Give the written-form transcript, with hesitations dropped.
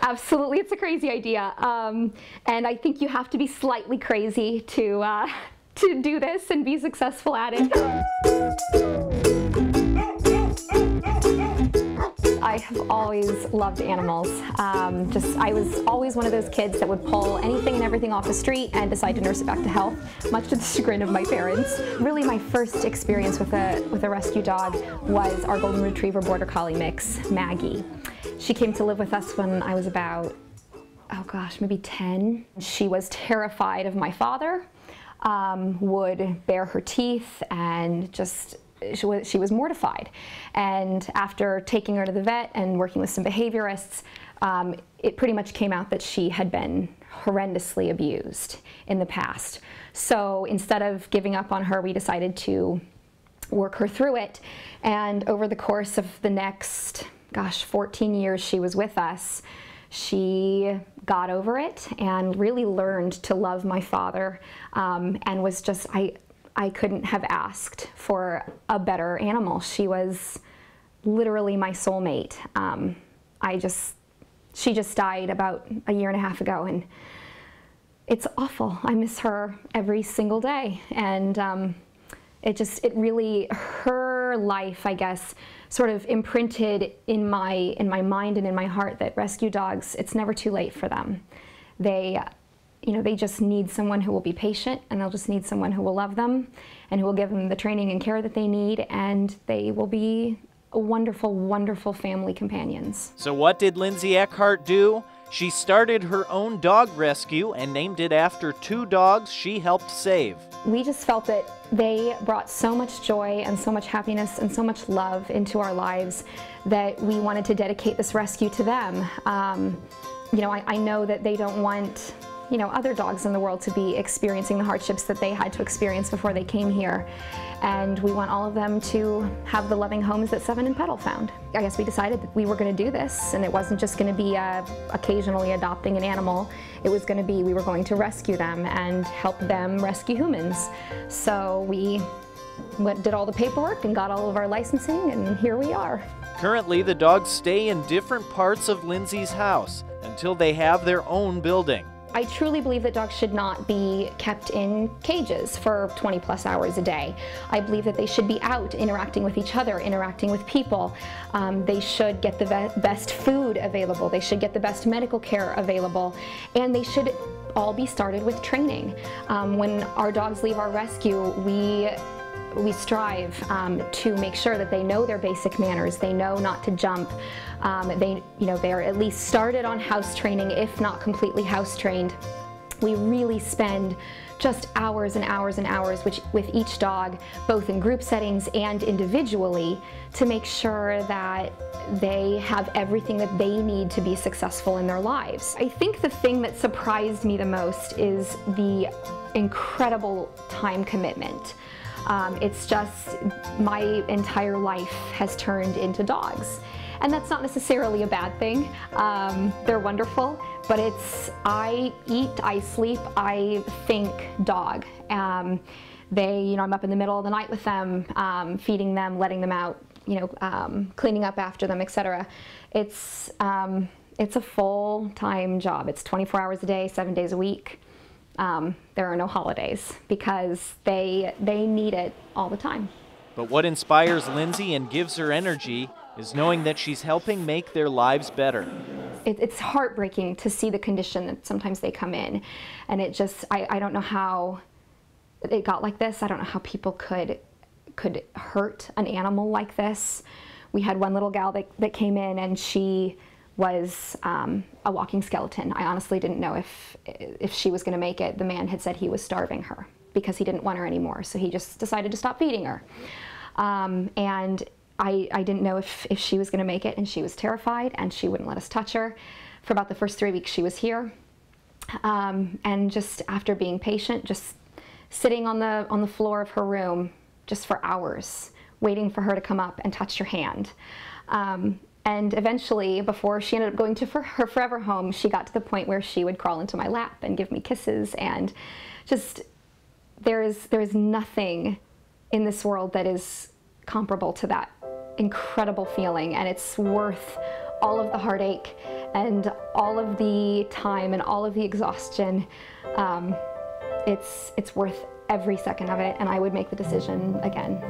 Absolutely, it's a crazy idea. And I think you have to be slightly crazy to do this and be successful at it. I have always loved animals. I was always one of those kids that would pull anything and everything off the street and decide to nurse it back to health, much to the chagrin of my parents. Really, my first experience with a rescue dog was our Golden Retriever Border Collie mix, Maggie. She came to live with us when I was about, oh gosh, maybe 10. She was terrified of my father, would bare her teeth, and just she was mortified. And after taking her to the vet and working with some behaviorists, it pretty much came out that she had been horrendously abused in the past. So instead of giving up on her, we decided to work her through it. And over the course of the next, gosh, 14 years she was with us, she got over it and really learned to love my father, and was just, I couldn't have asked for a better animal. She was literally my soulmate. She just died about a year and a half ago, and it's awful. I miss her every single day. And it really, her life, I guess, sort of imprinted in my mind and in my heart that rescue dogs, it's never too late for them. They just need someone who will be patient, and they'll just need someone who will love them and who will give them the training and care that they need, and they will be wonderful, wonderful family companions. So what did Lindsay Eckhart do? She started her own dog rescue and named it after 2 dogs she helped save. We just felt that they brought so much joy and so much happiness and so much love into our lives that we wanted to dedicate this rescue to them. I know that they don't want other dogs in the world to be experiencing the hardships that they had to experience before they came here. And we want all of them to have the loving homes that Seven and Petal found. I guess we decided that we were going to do this, and it wasn't just going to be occasionally adopting an animal. It was going to be, we were going to rescue them and help them rescue humans. So we did all the paperwork and got all of our licensing, and here we are. Currently, the dogs stay in different parts of Lindsay's house until they have their own building. I truly believe that dogs should not be kept in cages for 20+ hours a day. I believe that they should be out interacting with each other, interacting with people. They should get the best food available. They should get the best medical care available. And they should all be started with training. When our dogs leave our rescue, we strive to make sure that they know their basic manners. They know not to jump. They're at least started on house training, if not completely house trained. We really spend just hours and hours and hours with each dog, both in group settings and individually, to make sure that they have everything that they need to be successful in their lives. I think the thing that surprised me the most is the incredible time commitment. It's just, my entire life has turned into dogs. And that's not necessarily a bad thing. They're wonderful, but I eat, I sleep, I think dog. I'm up in the middle of the night with them, feeding them, letting them out, cleaning up after them, etc. It's a full-time job. It's 24 hours a day, 7 days a week. There are no holidays because they need it all the time. But what inspires Lindsay and gives her energy is knowing that she's helping make their lives better. It's heartbreaking to see the condition that sometimes they come in. And I don't know how it got like this. I don't know how people could hurt an animal like this. We had one little gal that came in, and she was a walking skeleton. I honestly didn't know if she was going to make it. The man had said he was starving her because he didn't want her anymore, so he just decided to stop feeding her. And I didn't know if she was going to make it, and she was terrified, and she wouldn't let us touch her. For about the first 3 weeks she was here, and just after being patient, just sitting on the floor of her room just for hours, waiting for her to come up and touch her hand. And eventually, before she ended up going to her forever home, she got to the point where she would crawl into my lap and give me kisses, and just there is nothing in this world that is comparable to that incredible feeling, and it's worth all of the heartache and all of the time and all of the exhaustion, it's worth every second of it, and I would make the decision again.